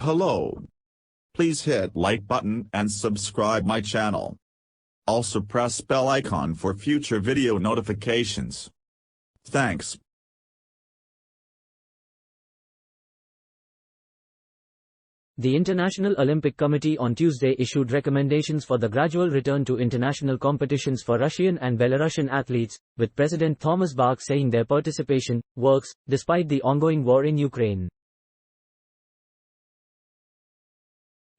Hello. Please hit like button and subscribe my channel. Also press bell icon for future video notifications. Thanks. The International Olympic Committee on Tuesday issued recommendations for the gradual return to international competitions for Russian and Belarusian athletes, with President Thomas Bach saying their participation works despite the ongoing war in Ukraine.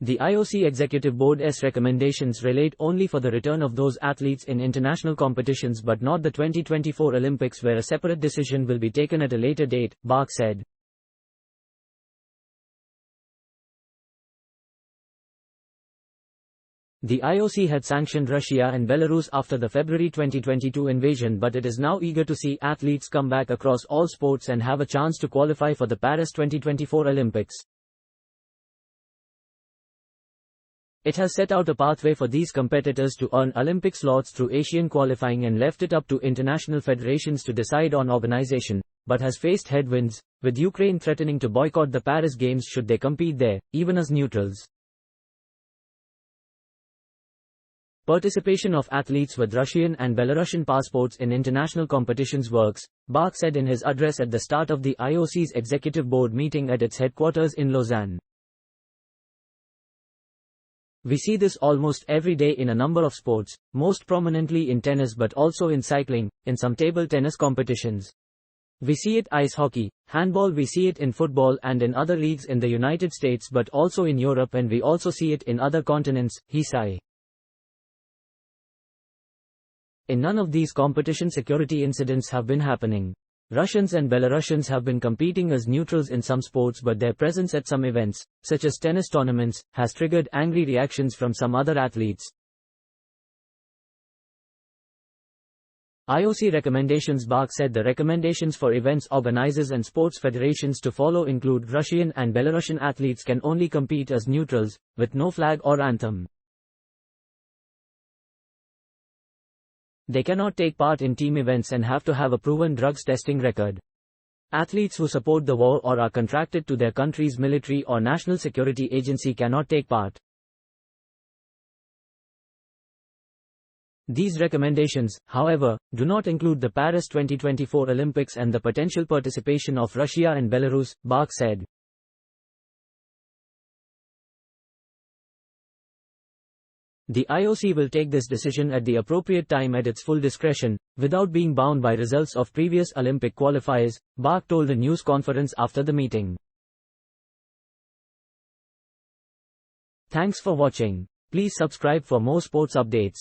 The IOC Executive Board's recommendations relate only for the return of those athletes in international competitions but not the 2024 Olympics, where a separate decision will be taken at a later date, Bach said. The IOC had sanctioned Russia and Belarus after the February 2022 invasion, but it is now eager to see athletes come back across all sports and have a chance to qualify for the Paris 2024 Olympics. It has set out a pathway for these competitors to earn Olympic slots through Asian qualifying and left it up to international federations to decide on organization, but has faced headwinds, with Ukraine threatening to boycott the Paris Games should they compete there, even as neutrals. Participation of athletes with Russian and Belarusian passports in international competitions works, Bach said in his address at the start of the IOC's Executive Board meeting at its headquarters in Lausanne. We see this almost every day in a number of sports, most prominently in tennis but also in cycling, in some table tennis competitions. We see it ice hockey, handball, we see it in football and in other leagues in the United States but also in Europe, and we also see it in other continents, he said. In none of these competition security incidents have been happening. Russians and Belarusians have been competing as neutrals in some sports, but their presence at some events, such as tennis tournaments, has triggered angry reactions from some other athletes. IOC recommendations. Bach said the recommendations for events organizers and sports federations to follow include Russian and Belarusian athletes can only compete as neutrals, with no flag or anthem. They cannot take part in team events and have to have a proven drugs testing record. Athletes who support the war or are contracted to their country's military or national security agency cannot take part. These recommendations, however, do not include the Paris 2024 Olympics and the potential participation of Russia and Belarus, Bach said. The IOC will take this decision at the appropriate time at its full discretion, without being bound by results of previous Olympic qualifiers, Bach told a news conference after the meeting. Thanks for watching. Please subscribe for more sports updates.